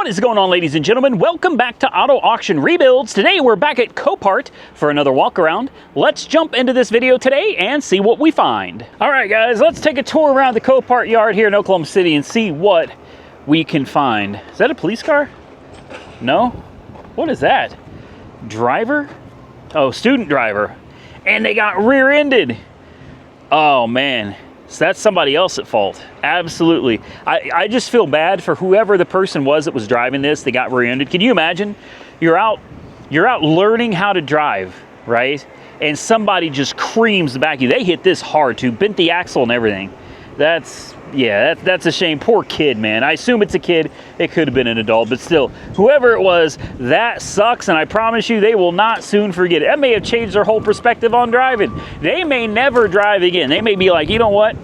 What is going on, ladies and gentlemen? Welcome back to Auto Auction Rebuilds. Today we're back at Copart for another walk around. Let's jump into this video today and see what we find. All right, guys, let's take a tour around the Copart Yard here in Oklahoma City and see what we can find. Is that a police car? No? What is that? Driver? Oh, student driver. And they got rear-ended. Oh, man. So that's somebody else at fault. Absolutely. I just feel bad for whoever the person was that was driving this. They got rear-ended. Can you imagine? You're out learning how to drive, right? And somebody just creams the back of you. They hit this hard too, bent the axle and everything. That's a shame. Poor kid, man. I assume it's a kid. It could have been an adult, but still, whoever it was, that sucks, and I promise you they will not soon forget it. That may have changed their whole perspective on driving. They may never drive again. They may be like, you know what?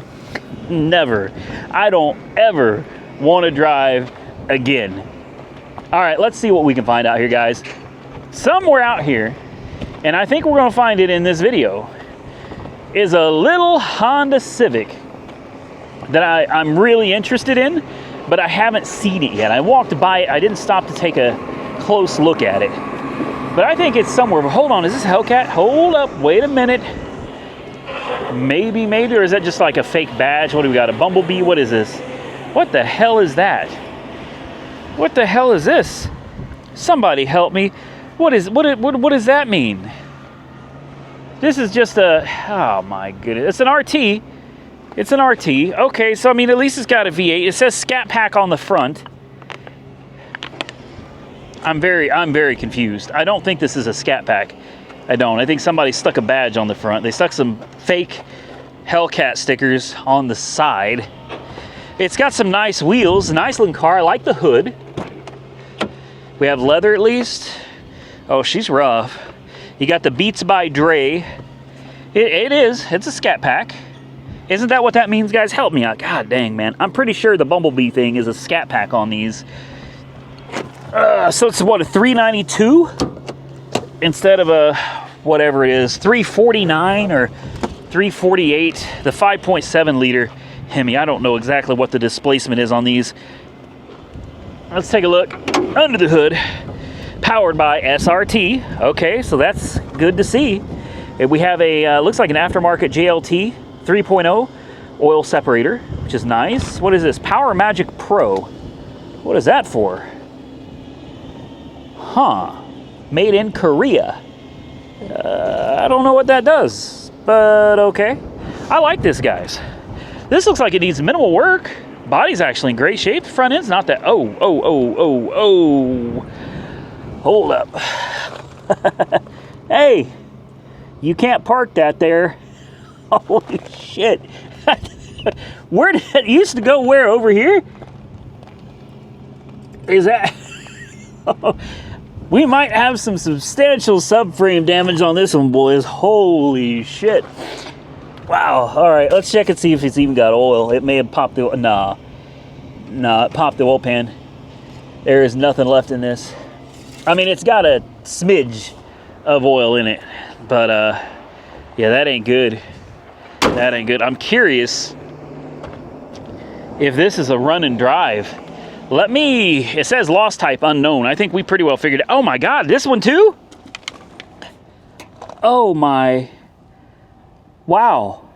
Never. I don't ever want to drive again. All right, let's see what we can find out here, guys. Somewhere out here, and I think we're going to find it in this video, is a little Honda Civic that I'm really interested in, but I haven't seen it yet. I walked by it. I didn't stop to take a close look at it. But I think it's somewhere. But hold on, is this a Hellcat? Hold up, wait a minute. Maybe, or is that just like a fake badge? What do we got, a Bumblebee? What is this? What the hell is that? What the hell is this? Somebody help me. What does that mean? This is just a, oh my goodness. It's an RT. It's an RT. Okay, so I mean, at least it's got a V8. It says Scat Pack on the front. I'm very confused. I don't think this is a Scat Pack. I don't. I think somebody stuck a badge on the front. They stuck some fake Hellcat stickers on the side. It's got some nice wheels. Nice looking car. I like the hood. We have leather at least. Oh, she's rough. You got the Beats by Dre. It's a Scat Pack. Isn't that what that means, guys? Help me out. God dang, man. I'm pretty sure the Bumblebee thing is a Scat Pack on these. So it's what, a $392 instead of a whatever it is, $349 or $348. The 5.7 liter Hemi. I don't know exactly what the displacement is on these. Let's take a look under the hood. Powered by SRT. Okay, so that's good to see. We have a looks like an aftermarket JLT 3.0 oil separator, which is nice. What is this? Power Magic Pro. What is that for? Huh. Made in Korea. I don't know what that does, but okay. I like this, guys. This looks like it needs minimal work. Body's actually in great shape. Front end's not that. Oh. Hold up. Hey, you can't park that there. Holy shit. Where did it used to go? Where? Over here? Is that... We might have some substantial subframe damage on this one, boys. Holy shit. Wow. All right, let's check and see if it's even got oil. It may have popped the... Nah, it popped the oil pan. There is nothing left in this. I mean, it's got a smidge of oil in it, but yeah, that ain't good. That ain't good. I'm curious if this is a run and drive. It says lost type unknown. I think we pretty well figured it. Oh my God, this one too? Oh my. Wow.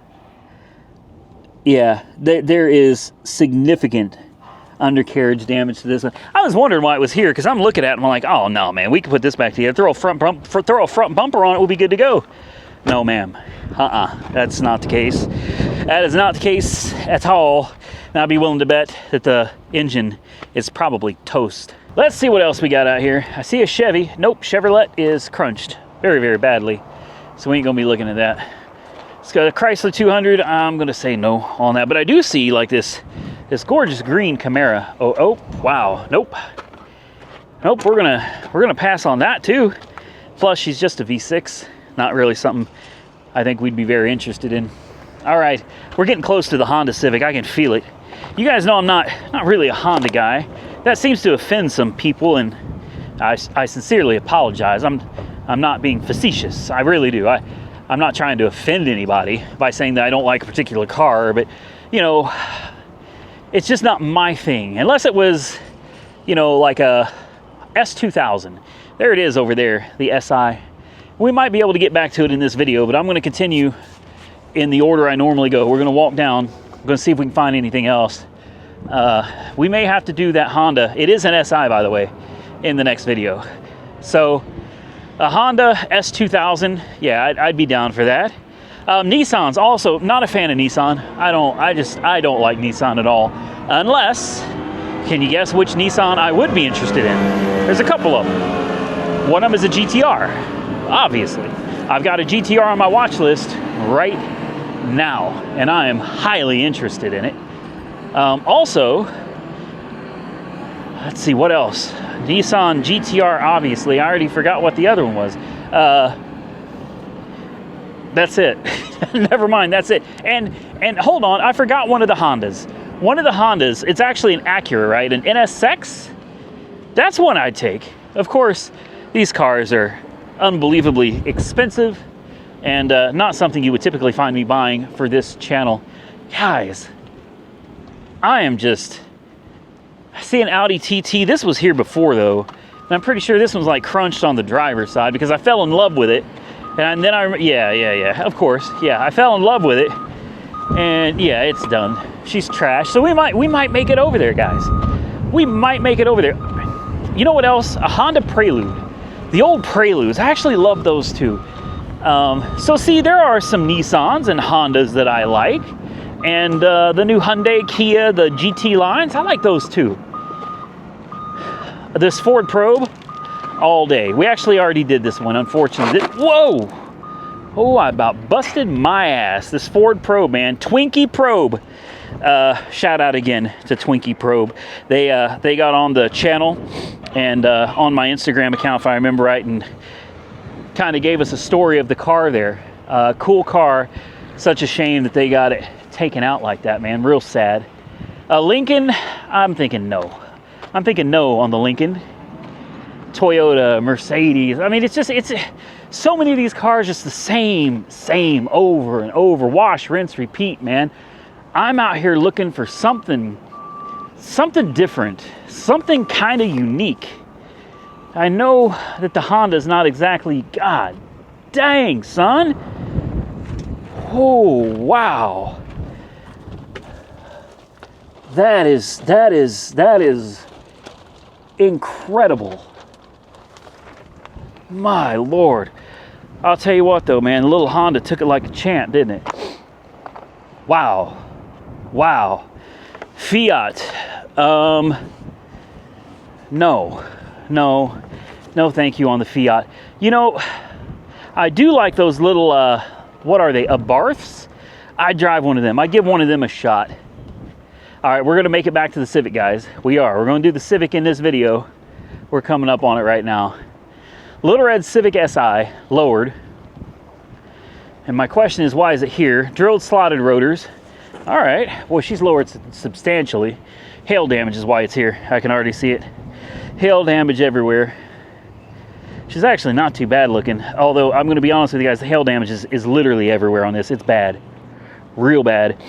Yeah, there is significant undercarriage damage to this one. I was wondering why it was here, because I'm looking at it and I'm like, oh no, man, we can put this back together. Throw a front bumper on it, we'll be good to go. No, ma'am. That's not the case. That is not the case at all. And I'd be willing to bet that the engine is probably toast. Let's see what else we got out here. I see a Chevy. Nope, Chevrolet is crunched very, very badly. So we ain't gonna be looking at that. It's got a Chrysler 200. I'm gonna say no on that. But I do see like this gorgeous green Camaro. Oh, wow. Nope, we're gonna pass on that too. Plus, she's just a V6. Not really something I think we'd be very interested in. All right, we're getting close to the Honda Civic. I can feel it. You guys know I'm not really a Honda guy. That seems to offend some people, and I sincerely apologize. I'm not being facetious. I really do. I'm not trying to offend anybody by saying that I don't like a particular car, but you know, it's just not my thing. Unless it was you know, like a S2000. There it is over there, the SI. We might be able to get back to it in this video, but I'm going to continue in the order I normally go. We're going to walk down. I'm going to see if we can find anything else. We may have to do that Honda. It is an SI, by the way, in the next video. So a Honda S2000, yeah, I'd be down for that. Nissan's also not a fan of Nissan. I don't like Nissan at all. Unless, can you guess which Nissan I would be interested in? There's a couple of them. One of them is a GTR, obviously. I've got a GTR on my watch list right now, and I am highly interested in it. Also, let's see, what else? Nissan GTR, obviously. I already forgot what the other one was. That's it. Never mind, that's it. And hold on, I forgot one of the Hondas. One of the Hondas, it's actually an Acura, right? An NSX? That's one I'd take. Of course, these cars are unbelievably expensive and not something you would typically find me buying for this channel. Guys, I see an Audi TT. This was here before though, and I'm pretty sure this one's like crunched on the driver's side because I fell in love with it. And then yeah, of course, yeah, I fell in love with it, and yeah, it's done. She's trash. So we might make it over there, guys. We might make it over there. You know what else? A Honda Prelude. The old Preludes. I actually love those too. So see, there are some Nissans and Hondas that I like. And the new Hyundai, Kia, the GT lines, I like those too. This Ford Probe, all day. We actually already did this one, unfortunately. Whoa! Oh, I about busted my ass. This Ford Probe, man. Twinkie Probe. Shout out again to Twinkie Probe. They got on the channel and on my Instagram account, if I remember right, and kind of gave us a story of the car there. Cool car. Such a shame that they got it taken out like that, man. Real sad. Lincoln, I'm thinking no. I'm thinking no on the Lincoln. Toyota, Mercedes. I mean, it's so many of these cars just the same over and over. Wash, rinse, repeat, man. I'm out here looking for something different, something kind of unique. I know that the Honda's not exactly, god dang, son. Oh, wow. That is incredible. My Lord. I'll tell you what though, man, the little Honda took it like a champ, didn't it? Wow. Wow. Fiat. No, thank you on the Fiat. You know, I do like those little, what are they, Abarths? I drive one of them. I give one of them a shot. All right, we're going to make it back to the Civic, guys. We are. We're going to do the Civic in this video. We're coming up on it right now. Little red Civic Si, lowered. And my question is, why is it here? Drilled slotted rotors. All right. Well, she's lowered substantially. Hail damage is why it's here. I can already see it. Hail damage everywhere. She's actually not too bad looking. Although, I'm going to be honest with you guys, the hail damage is literally everywhere on this. It's bad. Real bad.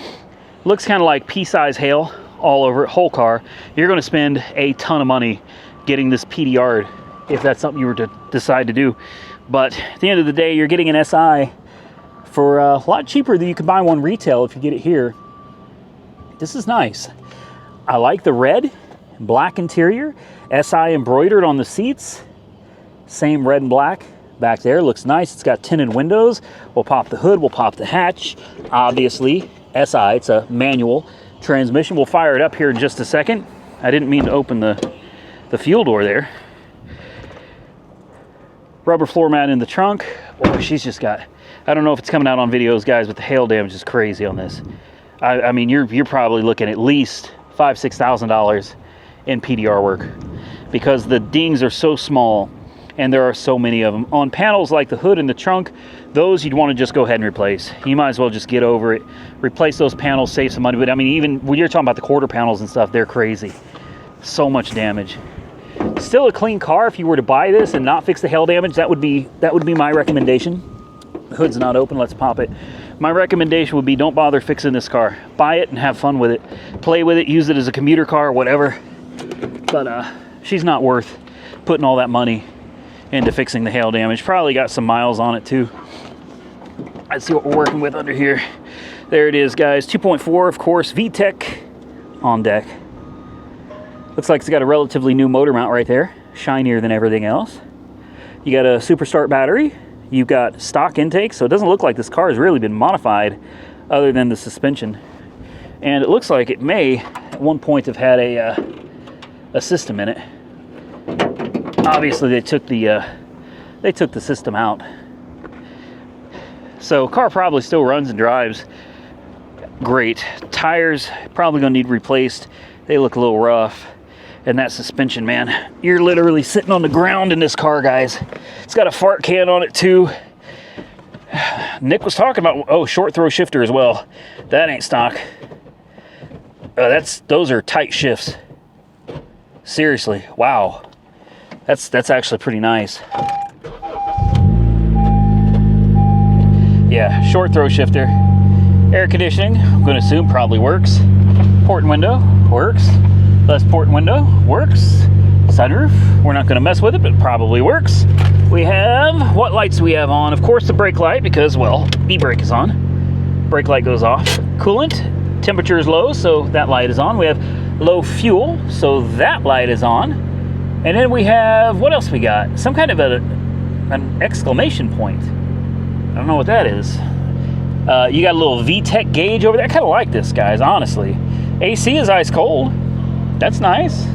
Looks kind of like pea-size hail all over it, whole car. You're going to spend a ton of money getting this PDR'd if that's something you were to decide to do. But at the end of the day, you're getting an SI for a lot cheaper than you could buy one retail if you get it here. This is nice. I like the red, black interior, SI embroidered on the seats. Same red and black back there. Looks nice. It's got tinted windows. We'll pop the hood. We'll pop the hatch. Obviously, SI. It's a manual transmission. We'll fire it up here in just a second. I didn't mean to open the fuel door there. Rubber floor mat in the trunk. Boy, she's just got, I don't know if it's coming out on videos, guys, but the hail damage is crazy on this. I mean, you're probably looking at least $5,000-$6,000 in PDR work because the dings are so small and there are so many of them. On panels like the hood and the trunk, those you'd want to just go ahead and replace. You might as well just get over it, replace those panels, save some money. But I mean, even when you're talking about the quarter panels and stuff, they're crazy. So much damage. Still a clean car. If you were to buy this and not fix the hail damage, that would be my recommendation. The hood's not open. Let's pop it. My recommendation would be don't bother fixing this car. Buy it and have fun with it. Play with it. Use it as a commuter car or whatever. But she's not worth putting all that money into fixing the hail damage. Probably got some miles on it too. Let's see what we're working with under here. There it is, guys. 2.4, of course, VTEC on deck. Looks like it's got a relatively new motor mount right there. Shinier than everything else. You got a Super Start battery. You've got stock intake, so it doesn't look like this car has really been modified other than the suspension. And it looks like it may, at one point, have had a system in it. Obviously, they took the system out. So, car probably still runs and drives great. Tires probably gonna need replaced. They look a little rough. And that suspension, man, you're literally sitting on the ground in this car, guys. It's got a fart can on it too. Nick was talking about, oh, short throw shifter as well. That ain't stock. Those are tight shifts. Seriously, wow. That's actually pretty nice. Yeah, short throw shifter. Air conditioning, I'm gonna assume probably works. Port and window, works. Less port and window, works. Sunroof, we're not gonna mess with it, but it probably works. We have, what lights do we have on? Of course the brake light, because, well, e-brake is on. Brake light goes off. Coolant, temperature is low, so that light is on. We have low fuel, so that light is on. And then we have, what else we got? Some kind of an exclamation point. I don't know what that is. You got a little VTEC gauge over there. I kind of like this, guys, honestly. AC is ice cold. That's nice.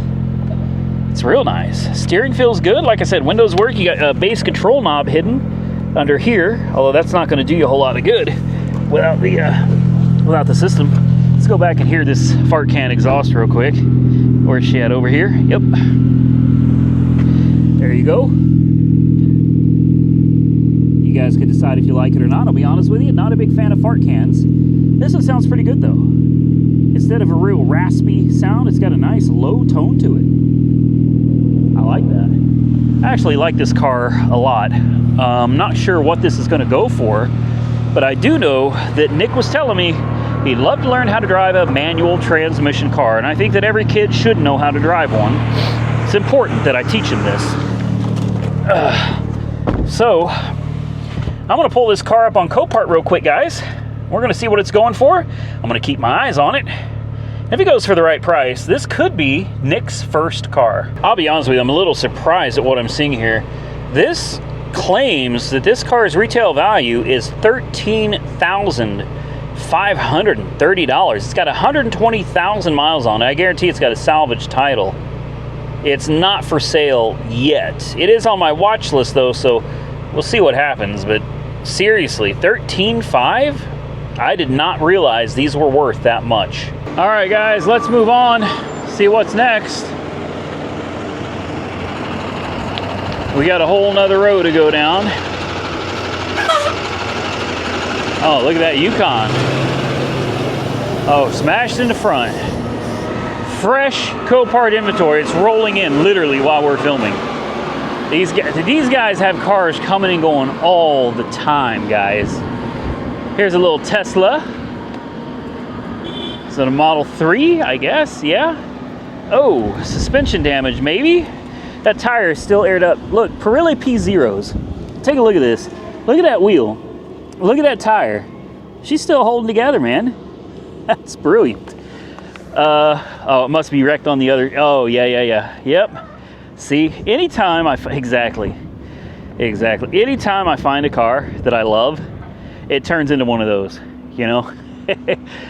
It's real nice. Steering feels good. Like I said, windows work. You got a base control knob hidden under here, although that's not going to do you a whole lot of good without the system. Let's go back and hear this fart can exhaust real quick. Where's she at? Over here? Yep. There you go. You guys can decide if you like it or not. I'll be honest with you, not a big fan of fart cans. This one sounds pretty good though. Instead of a real raspy sound, it's got a nice low tone to it. I like that. I actually like this car a lot. I'm not sure what this is going to go for, but I do know that Nick was telling me he'd love to learn how to drive a manual transmission car, and I think that every kid should know how to drive one. It's important that I teach him this. So, I'm going to pull this car up on Copart real quick, guys. We're going to see what it's going for. I'm going to keep my eyes on it. If it goes for the right price, this could be Nick's first car. I'll be honest with you, I'm a little surprised at what I'm seeing here. This claims that this car's retail value is $13,530. It's got 120,000 miles on it. I guarantee it's got a salvage title. It's not for sale yet. It is on my watch list though, so we'll see what happens. But seriously, $13,500? I did not realize these were worth that much. All right, guys, let's move on. See what's next. We got a whole nother row to go down. Oh, look at that Yukon. Oh, smashed in the front. Fresh Copart inventory. It's rolling in literally while we're filming. These guys have cars coming and going all the time, guys. Here's a little Tesla. Is it a Model 3, I guess? Yeah. Oh, suspension damage, maybe? That tire is still aired up. Look, Pirelli P0s. Take a look at this. Look at that wheel. Look at that tire. She's still holding together, man. That's brilliant. Oh, it must be wrecked on the other. Oh, yeah. Yep. See, anytime exactly. Anytime I find a car that I love, it turns into one of those, you know?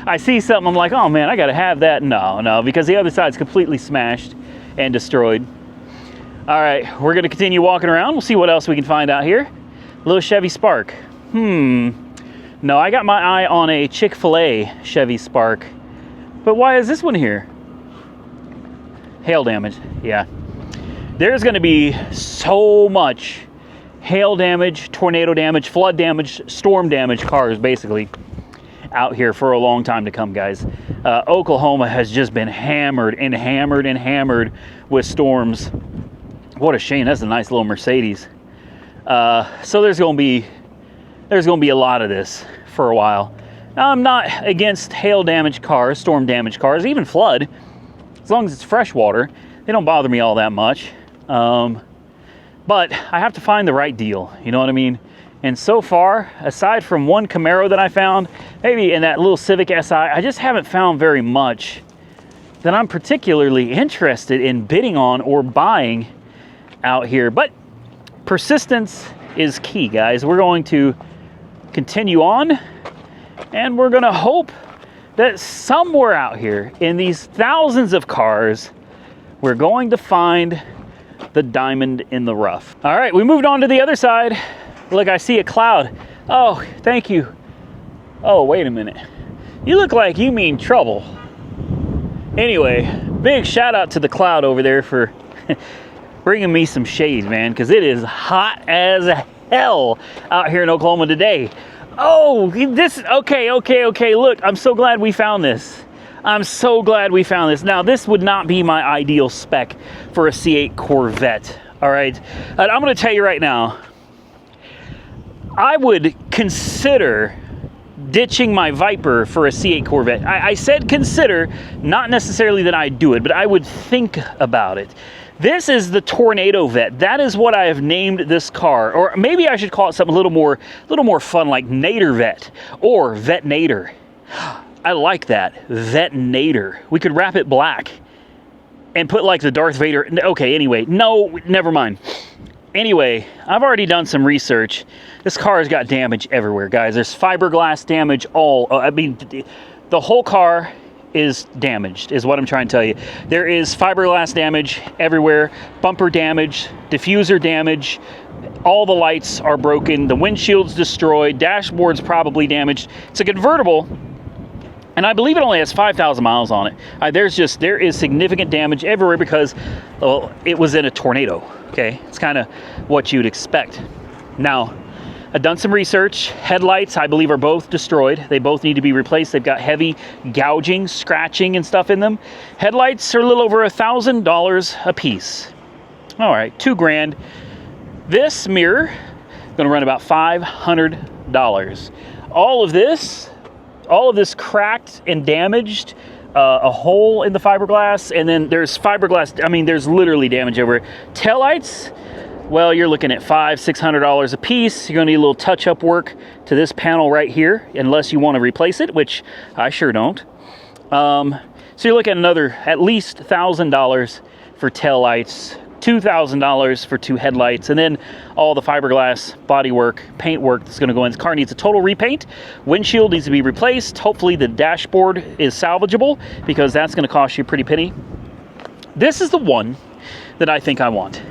I see something, I'm like, oh man, I gotta have that. No, because the other side's completely smashed and destroyed. All right, we're gonna continue walking around. We'll see what else we can find out here. Little Chevy Spark. No, I got my eye on a Chick-fil-A Chevy Spark. But why is this one here? Hail damage, yeah. There's gonna be so much hail damage, tornado damage, flood damage, storm damage cars basically out here for a long time to come, guys. Oklahoma has just been hammered with storms. What a shame. That's a nice little Mercedes. So there's gonna be a lot of this for a while. Now, I'm not against hail damage cars, storm damage cars, even flood, as long as it's fresh water. They don't bother me all that much. But I have to find the right deal, you know what I mean? And so far, aside from one Camaro that I found, maybe in that little Civic Si, I just haven't found very much that I'm particularly interested in bidding on or buying out here. But persistence is key, guys. We're going to continue on, and we're gonna hope that somewhere out here in these thousands of cars, we're going to find the diamond in the rough. All right, we moved on to the other side. Look, I see a cloud. Oh, thank you. Oh, wait a minute. You look like you mean trouble. Anyway, big shout out to the cloud over there for bringing me some shade, man, because it is hot as hell out here in Oklahoma today. Oh, okay. Look, I'm so glad we found this. I'm so glad we found this. Now, this would not be my ideal spec for a C8 Corvette, all right? And I'm gonna tell you right now, I would consider ditching my Viper for a C8 Corvette. I said consider, not necessarily that I'd do it, but I would think about it. This is the Tornado Vet. That is what I have named this car. Or maybe I should call it something a little more fun, like Nader Vet or Vet Nader. I like that, Vet Nader. We could wrap it black and put like the Darth Vader. Okay, anyway, no, never mind. Anyway, I've already done some research. This car has got damage everywhere, guys. There's fiberglass damage I mean, the whole car is damaged, is what I'm trying to tell you. There is fiberglass damage everywhere, bumper damage, diffuser damage, all the lights are broken, the windshield's destroyed, dashboard's probably damaged. It's a convertible, and I believe it only has 5,000 miles on it. There is significant damage everywhere because, well, it was in a tornado, okay? It's kind of what you'd expect. Now, I've done some research. Headlights, I believe, are both destroyed. They both need to be replaced. They've got heavy gouging, scratching, and stuff in them. Headlights are a little over $1,000 a piece. All right, $2,000. This mirror, gonna run about $500. All of this cracked and damaged, a hole in the fiberglass, and then there's fiberglass, I mean, there's literally damage everywhere. Taillights, well, you're looking at $500-600 a piece. You're gonna need a little touch-up work to this panel right here, unless you wanna replace it, which I sure don't. So you're looking at another, at least $1,000 for taillights, $2,000 for 2 headlights, and then all the fiberglass bodywork, paint work that's gonna go in. This car needs a total repaint. Windshield needs to be replaced. Hopefully the dashboard is salvageable, because that's gonna cost you a pretty penny. This is the one that I think I want.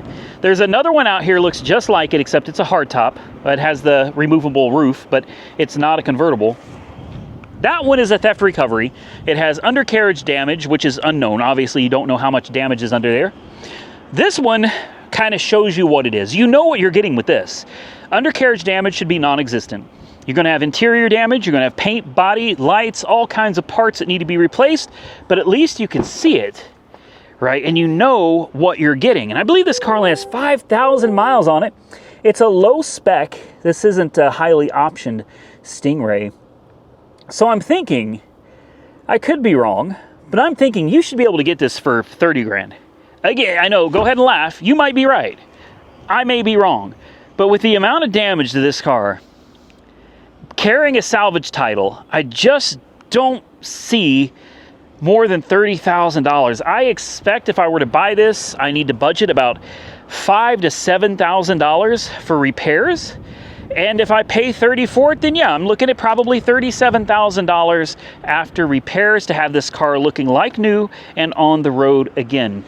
There's another one out here, looks just like it, except it's a hardtop. It has the removable roof, but it's not a convertible. That one is a theft recovery. It has undercarriage damage, which is unknown. Obviously, you don't know how much damage is under there. This one kind of shows you what it is. You know what you're getting with this. Undercarriage damage should be non-existent. You're gonna have interior damage, you're gonna have paint, body, lights, all kinds of parts that need to be replaced, but at least you can see it, right? And you know what you're getting. And I believe this car only has 5,000 miles on it. It's a low spec. This isn't a highly optioned Stingray. So I'm thinking, I could be wrong, but I'm thinking you should be able to get this for 30 grand. Again, I know, go ahead and laugh. You might be right. I may be wrong. But with the amount of damage to this car, carrying a salvage title, I just don't see more than $30,000. I expect if I were to buy this, I need to budget about $5,000 to $7,000 for repairs. And if I pay $30,000 for it, then yeah, I'm looking at probably $37,000 after repairs to have this car looking like new and on the road again.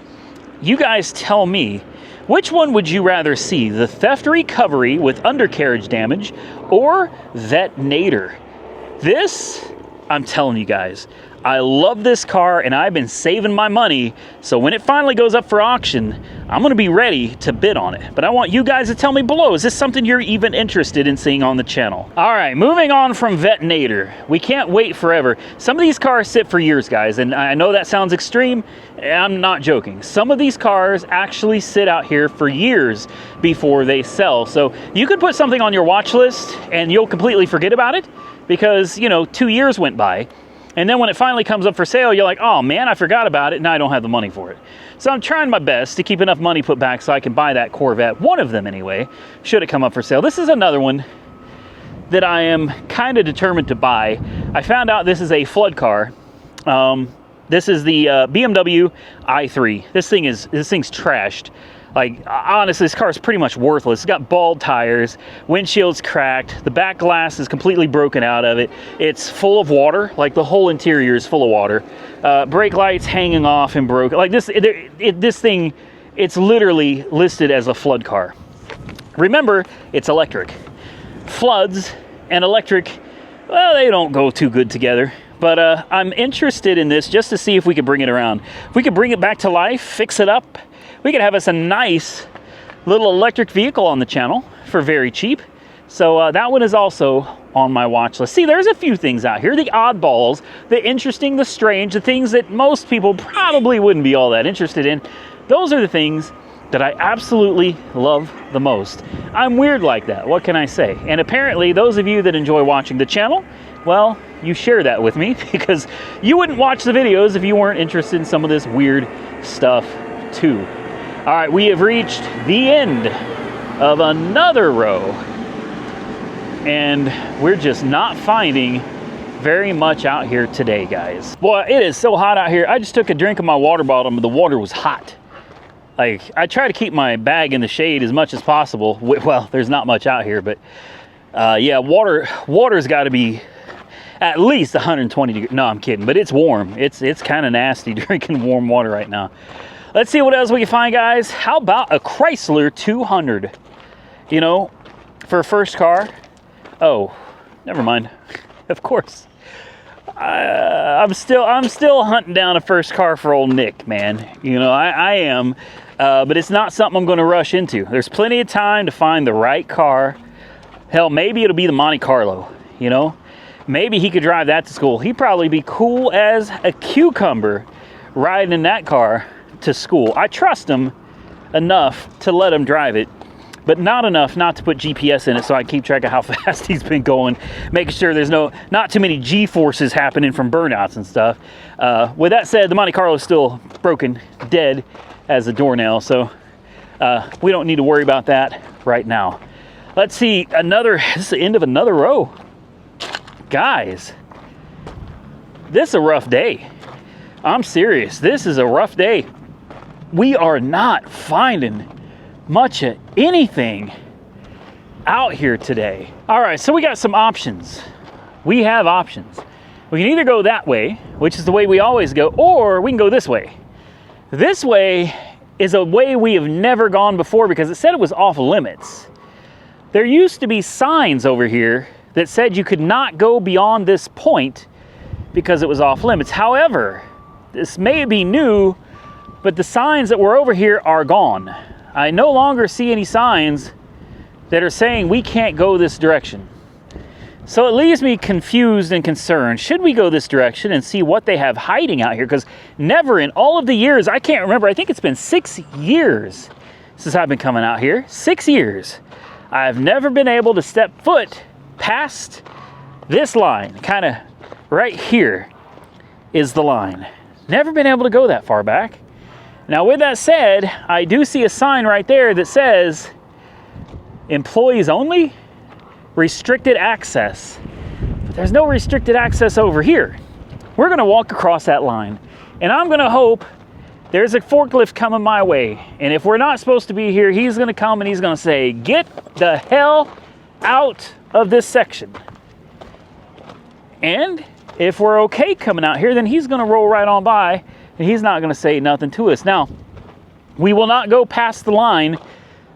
You guys tell me, which one would you rather see? The theft recovery with undercarriage damage or Vet Nader? This, I'm telling you guys, I love this car and I've been saving my money, so when it finally goes up for auction, I'm gonna be ready to bid on it. But I want you guys to tell me below, is this something you're even interested in seeing on the channel? All right, moving on from Vet Nader. We can't wait forever. Some of these cars sit for years, guys, and I know that sounds extreme. I'm not joking. Some of these cars actually sit out here for years before they sell. So you could put something on your watch list and you'll completely forget about it because, you know, 2 years went by. And then when it finally comes up for sale, you're like, oh man, I forgot about it. Now I don't have the money for it. So I'm trying my best to keep enough money put back so I can buy that Corvette. One of them anyway, should it come up for sale. This is another one that I am kind of determined to buy. I found out this is a flood car. This is the BMW i3. This thing's trashed. Like, honestly, this car is pretty much worthless. It's got bald tires, windshield's cracked, the back glass is completely broken out of it. It's full of water, like the whole interior is full of water. Brake lights hanging off and broken. Like this thing, it's literally listed as a flood car. Remember, it's electric. Floods and electric, well, they don't go too good together. But I'm interested in this just to see if we could bring it around. If we could bring it back to life, fix it up, we could have us a nice little electric vehicle on the channel for very cheap. So that one is also on my watch list. See, there's a few things out here, the oddballs, the interesting, the strange, the things that most people probably wouldn't be all that interested in. Those are the things that I absolutely love the most. I'm weird like that, what can I say? And apparently those of you that enjoy watching the channel, well, you share that with me because you wouldn't watch the videos if you weren't interested in some of this weird stuff too. All right, we have reached the end of another row and we're just not finding very much out here today, guys. Boy, it is so hot out here. I just took a drink of my water bottle and the water was hot. Like, I try to keep my bag in the shade as much as possible. Well, there's not much out here, but yeah, water's got to be at least 120 degrees. No, I'm kidding, but it's warm. It's kind of nasty drinking warm water right now. Let's see what else we can find, guys. How about a Chrysler 200? You know, for a first car. Oh, never mind. Of course. I'm still hunting down a first car for old Nick, man. You know, I am, but it's not something I'm going to rush into. There's plenty of time to find the right car. Hell, maybe it'll be the Monte Carlo, you know? Maybe he could drive that to school. He'd probably be cool as a cucumber riding in that car to school. I trust him enough to let him drive it, but not enough not to put GPS in it so I keep track of how fast he's been going, making sure there's not too many G-forces happening from burnouts and stuff. With that said, the Monte Carlo is still broken, dead as a doornail, so we don't need to worry about that right now. Let's see, this is the end of another row. Guys, this is a rough day. I'm serious, this is a rough day. We are not finding much of anything out here today. All right, so we got some options. We have options. We can either go that way, which is the way we always go, or we can go this way. This way is a way we have never gone before because it said it was off limits. There used to be signs over here that said you could not go beyond this point because it was off limits. However, this may be new, but the signs that were over here are gone. I no longer see any signs that are saying we can't go this direction. So it leaves me confused and concerned. Should we go this direction and see what they have hiding out here? Because never in all of the years, I can't remember, I think it's been 6 years since I've been coming out here. 6 years. I've never been able to step foot past this line. Kind of right here is the line. Never been able to go that far back. Now, with that said, I do see a sign right there that says employees only, restricted access. But there's no restricted access over here. We're gonna walk across that line, and I'm gonna hope there's a forklift coming my way. And if we're not supposed to be here, he's gonna come and he's gonna say, get the hell out of this section. And if we're okay coming out here, then he's gonna roll right on by and he's not gonna say nothing to us. Now, we will not go past the line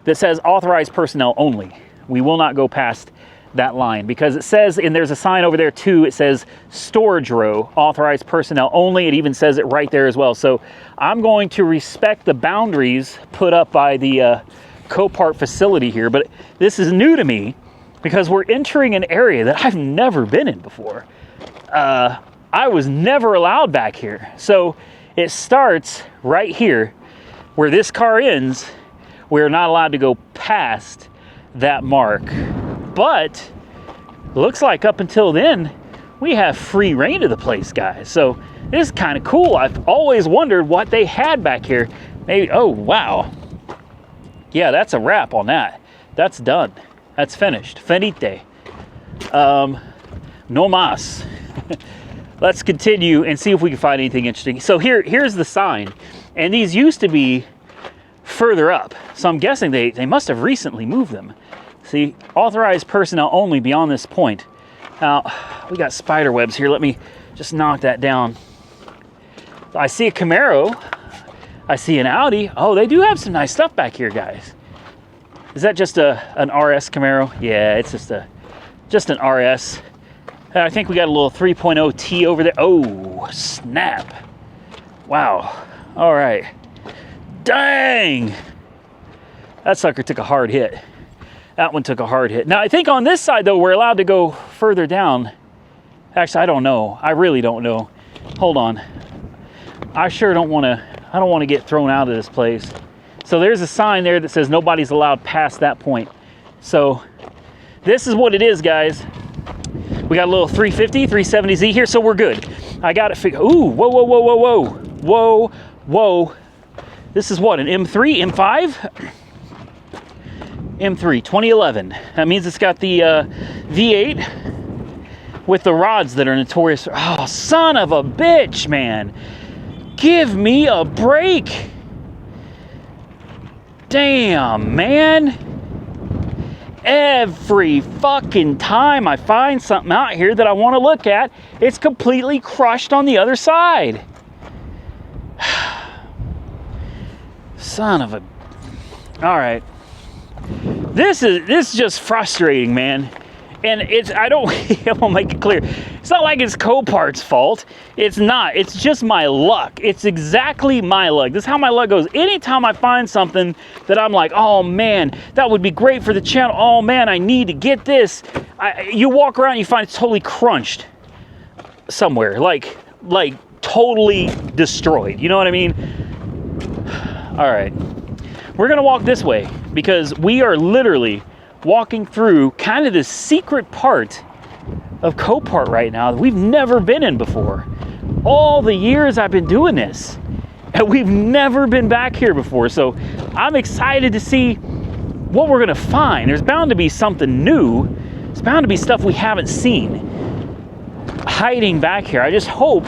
that says authorized personnel only. We will not go past that line because it says, and there's a sign over there too, it says storage row, authorized personnel only. It even says it right there as well. So I'm going to respect the boundaries put up by the Copart facility here, but this is new to me because we're entering an area that I've never been in before. I was never allowed back here. So it starts right here where this car ends. We're not allowed to go past that mark. But looks like up until then, we have free reign of the place, guys. So this is kind of cool. I've always wondered what they had back here. Maybe, oh, wow. Yeah, that's a wrap on that. That's done. That's finished. Finite. No mas. Let's continue and see if we can find anything interesting. So here's the sign. And these used to be further up. So I'm guessing they must have recently moved them. See, authorized personnel only beyond this point. Now, we got spider webs here. Let me just knock that down. I see a Camaro. I see an Audi. Oh, they do have some nice stuff back here, guys. Is that just an RS Camaro? Yeah, it's just an RS. I think we got a little 3.0 T over there. Oh, snap. Wow. All right. Dang. That sucker took a hard hit. That one took a hard hit. Now, I think on this side, though, we're allowed to go further down. Actually, I don't know. I really don't know. Hold on. I sure don't want to get thrown out of this place. So there's a sign there that says nobody's allowed past that point. So this is what it is, guys. We got a little 350, 370Z here, so we're good. I got it figured. Ooh, whoa, whoa, whoa, whoa, whoa. Whoa, whoa. This is what, an M3, M5? M3, 2011. That means it's got the V8 with the rods that are notorious. Oh, son of a bitch, man. Give me a break. Damn, man. Every fucking time I find something out here that I want to look at, it's completely crushed on the other side. Son of a... All right. This is just frustrating, man. And I won't make it clear. It's not like it's Copart's fault. It's not. It's just my luck. It's exactly my luck. This is how my luck goes. Anytime I find something that I'm like, oh man, that would be great for the channel. Oh man, I need to get this. You walk around and you find it's totally crunched somewhere. Like totally destroyed. You know what I mean? All right. We're going to walk this way because we are literally walking through kind of this secret part of Copart right now that we've never been in before. All the years I've been doing this, and we've never been back here before. So I'm excited to see what we're going to find. There's bound to be something new. There's bound to be stuff we haven't seen hiding back here. I just hope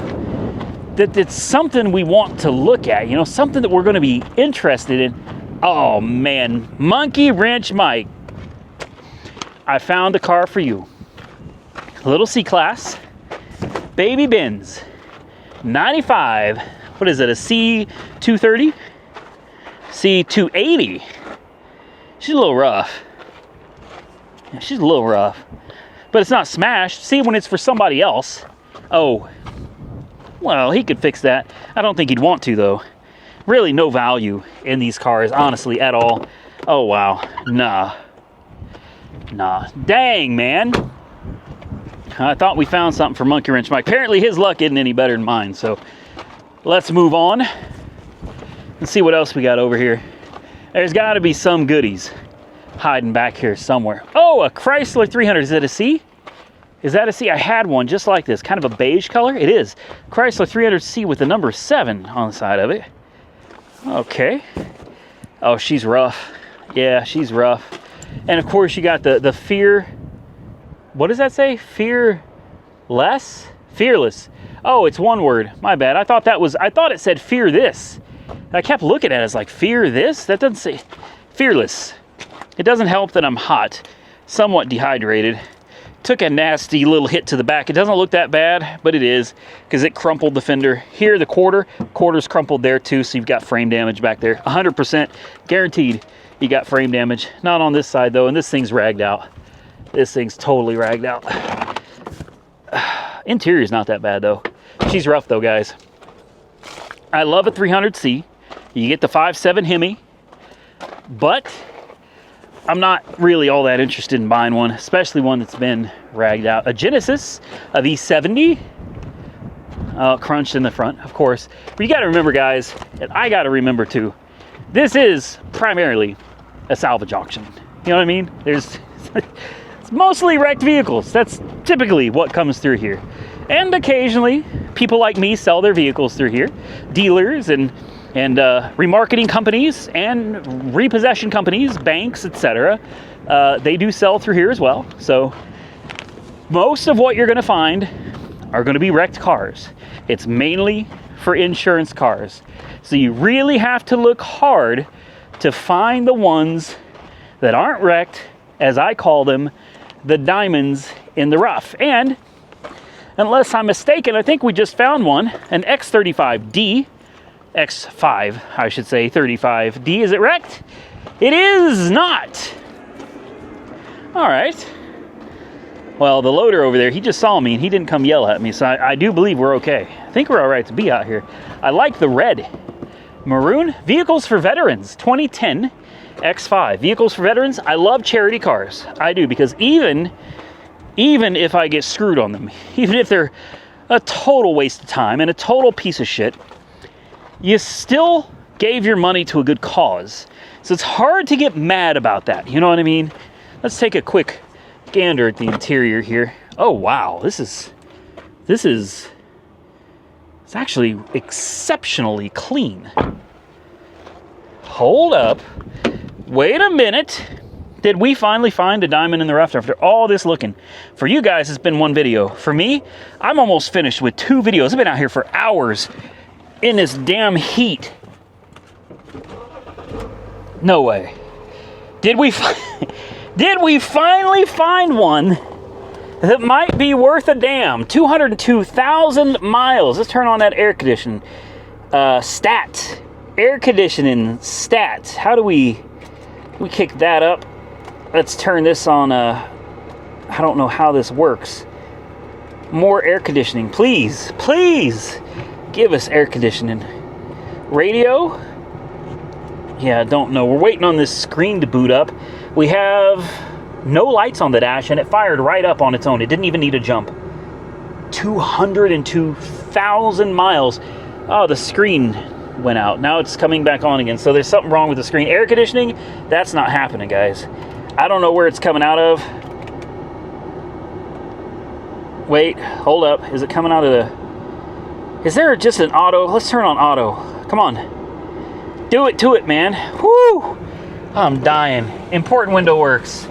that it's something we want to look at, you know, something that we're going to be interested in. Oh man, Monkey Wrench Mike, I found a car for you. Little C-Class, baby Benz, 95. What is it, a C230? C280. She's a little rough. Yeah, she's a little rough, but it's not smashed. See, when it's for somebody else. Oh, well, he could fix that. I don't think he'd want to, though. Really no value in these cars, honestly, at all. Oh, wow. Nah. Dang, man. I thought we found something for Monkey Wrench Mike. Apparently his luck isn't any better than mine, so let's move on and see what else we got over here. There's got to be some goodies hiding back here somewhere. Oh, a Chrysler 300. Is it a C? Is that a C? I had one just like this, kind of a beige color. It is. Chrysler 300C with the number 7 on the side of it. Okay. Oh, she's rough. Yeah, she's rough. And of course you got the fear. What does that say? Fearless? Fearless. Oh, it's one word. My bad. I thought it said fear this. I kept looking at it as like, fear this? That doesn't say fearless. It doesn't help that I'm hot, somewhat dehydrated. Took a nasty little hit to the back. It doesn't look that bad, but it is, because it crumpled the fender. Here, the quarter's crumpled there too, so you've got frame damage back there. 100% guaranteed you got frame damage. Not on this side though, and this thing's ragged out. This thing's totally ragged out. Interior's not that bad though. She's rough though, guys. I love a 300C. You get the 5.7 Hemi, but I'm not really all that interested in buying one, especially one that's been ragged out. A Genesis, a V70, crunched in the front, of course. But you gotta remember, guys, and I gotta remember too, this is primarily a salvage auction. You know what I mean? It's mostly wrecked vehicles. That's typically what comes through here. And occasionally, people like me sell their vehicles through here. Dealers and remarketing companies and repossession companies, banks, etc. They do sell through here as well. So most of what you're going to find are going to be wrecked cars. It's mainly for insurance cars. So you really have to look hard to find the ones that aren't wrecked, as I call them, the diamonds in the rough. And unless I'm mistaken, I think we just found one, an X35D, X5, I should say, 35D. Is it wrecked? It is not. All right. Well, the loader over there, he just saw me and he didn't come yell at me, so I do believe we're okay. I think we're all right to be out here. I like the red. Maroon, vehicles for veterans, 2010 X5. Vehicles for veterans. I love charity cars. I do, because even if I get screwed on them, even if they're a total waste of time and a total piece of shit, you still gave your money to a good cause. So it's hard to get mad about that. You know what I mean? Let's take a quick gander at the interior here. Oh wow, it's actually exceptionally clean. Hold up. Wait a minute. Did we finally find a diamond in the rough after all this looking? For you guys, it's been one video. For me, I'm almost finished with 2 videos. I've been out here for hours in this damn heat. No way. Did we finally find one that might be worth a damn? 202,000 miles. Let's turn on that air conditioning. Stat. Air conditioning stats. How do we kick that up? Let's turn this on. I don't know how this works. More air conditioning. Please, please give us air conditioning. Radio. Yeah, I don't know. We're waiting on this screen to boot up. We have no lights on the dash, and it fired right up on its own. It didn't even need a jump. 202,000 miles. Oh, the screen went out. Now it's coming back on again. So there's something wrong with the screen. Air conditioning, that's not happening, guys. I don't know where it's coming out of. Wait, hold up. Is it coming out of the... Is there just an auto? Let's turn on auto. Come on. Do it to it, man. Whoo! I'm dying. Important window works.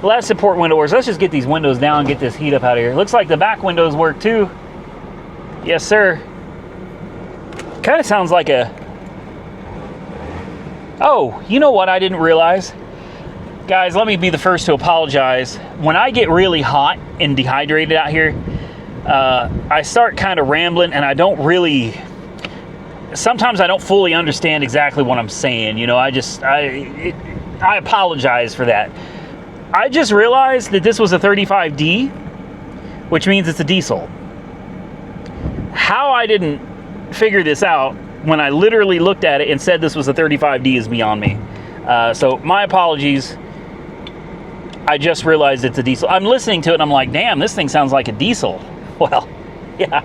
Less important window works. Let's just get these windows down and get this heat up out of here. Looks like the back windows work too. Yes, sir. Kind of sounds like a... Oh, you know what I didn't realize? Guys, let me be the first to apologize. When I get really hot and dehydrated out here, I start kind of rambling, and I don't really... Sometimes I don't fully understand exactly what I'm saying. You know, I apologize for that. I just realized that this was a 35D, which means it's a diesel. How I didn't figure this out when I literally looked at it and said this was a 35D is beyond me. So my apologies. I just realized it's a diesel. I'm listening to it and I'm like, damn, this thing sounds like a diesel. Well, yeah,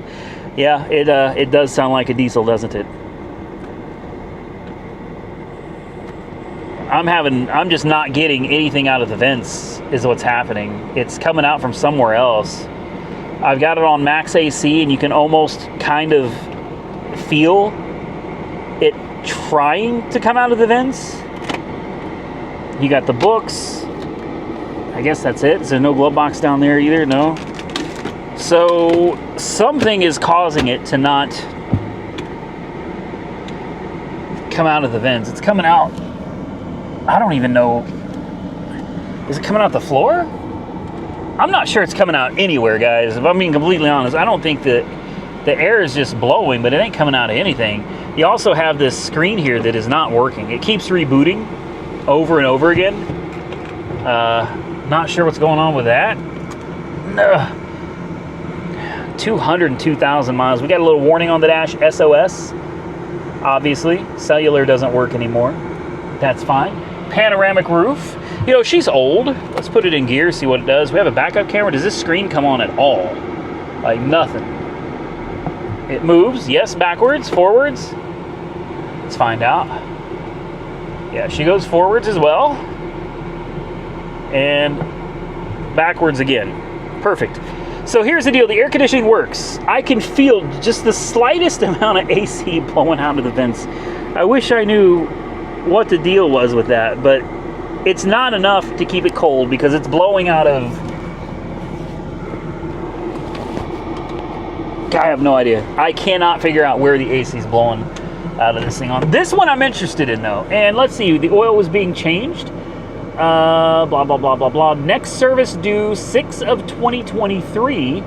it does sound like a diesel, doesn't it? I'm just not getting anything out of the vents is what's happening. It's coming out from somewhere else. I've got it on max AC, and you can almost kind of feel it trying to come out of the vents. You got the books. I guess that's it. Is there no glove box down there either? No. So something is causing it to not come out of the vents. It's coming out. I don't even know. Is it coming out the floor? I'm not sure it's coming out anywhere, guys. If I'm being completely honest, I don't think that the air is just blowing, but it ain't coming out of anything. You also have this screen here that is not working. It keeps rebooting over and over again. Not sure what's going on with that. 202,000 miles. We got a little warning on the dash, SOS. Obviously, cellular doesn't work anymore. That's fine. Panoramic roof. You know, she's old. Let's put it in gear, see what it does. We have a backup camera. Does this screen come on at all? Like nothing. It moves, yes, backwards, forwards. Let's find out. Yeah, she goes forwards as well. And backwards again. Perfect. So here's the deal. The air conditioning works. I can feel just the slightest amount of AC blowing out of the vents. I wish I knew what the deal was with that, but it's not enough to keep it cold because it's blowing out of... I have no idea. I cannot figure out where the AC is blowing out of this thing on. This one I'm interested in though. And let's see, the oil was being changed. Blah, blah, blah, blah, blah. Next service due 6 of 2023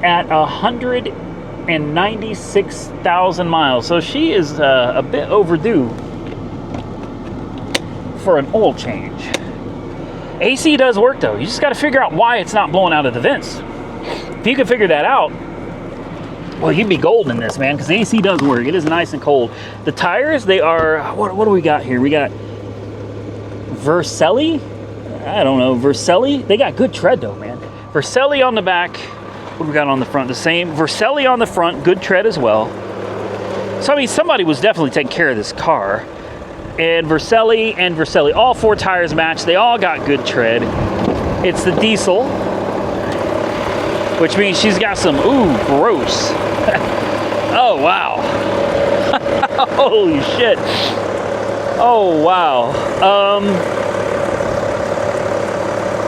at 196,000 miles. So she is a bit overdue for an oil change. AC does work though. You just got to figure out why it's not blowing out of the vents. If you can figure that out, well, you'd be golden in this, man, because the AC does work. It is nice and cold. The tires, they are, what do we got here? We got Vercelli? I don't know, Vercelli? They got good tread though, man. Vercelli on the back. What do we got on the front? The same. Vercelli on the front, good tread as well. So, I mean, somebody was definitely taking care of this car. And Vercelli, all 4 tires match. They all got good tread. It's the diesel, which means she's got some, ooh, gross. Oh, wow. Holy shit. Oh, wow.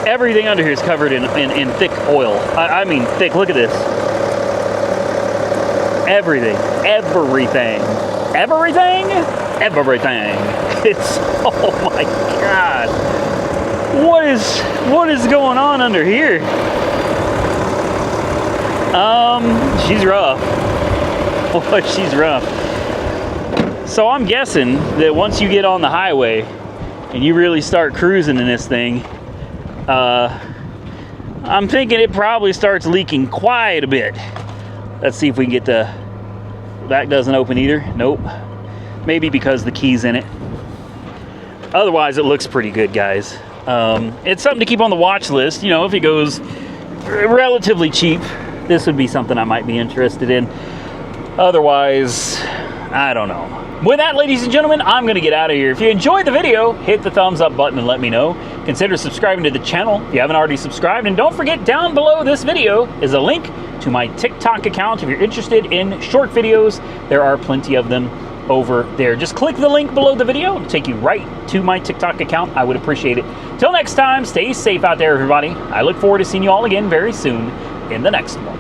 Everything under here is covered in thick oil. I mean thick, look at this. Everything. It's, oh my God. What is going on under here? She's rough. Boy, she's rough. So I'm guessing that once you get on the highway and you really start cruising in this thing, I'm thinking it probably starts leaking quite a bit. Let's see if we can get the back. Doesn't open either. Nope. Maybe because the key's in it. Otherwise, it looks pretty good, guys. It's something to keep on the watch list. You know, if it goes relatively cheap, this would be something I might be interested in. Otherwise, I don't know. With that, ladies and gentlemen, I'm going to get out of here. If you enjoyed the video, hit the thumbs up button and let me know. Consider subscribing to the channel if you haven't already subscribed. And don't forget, down below this video is a link to my TikTok account. If you're interested in short videos, there are plenty of them over there. Just click the link below the video. It'll take you right to my TikTok account. I would appreciate it. Till next time, stay safe out there, everybody. I look forward to seeing you all again very soon in the next one.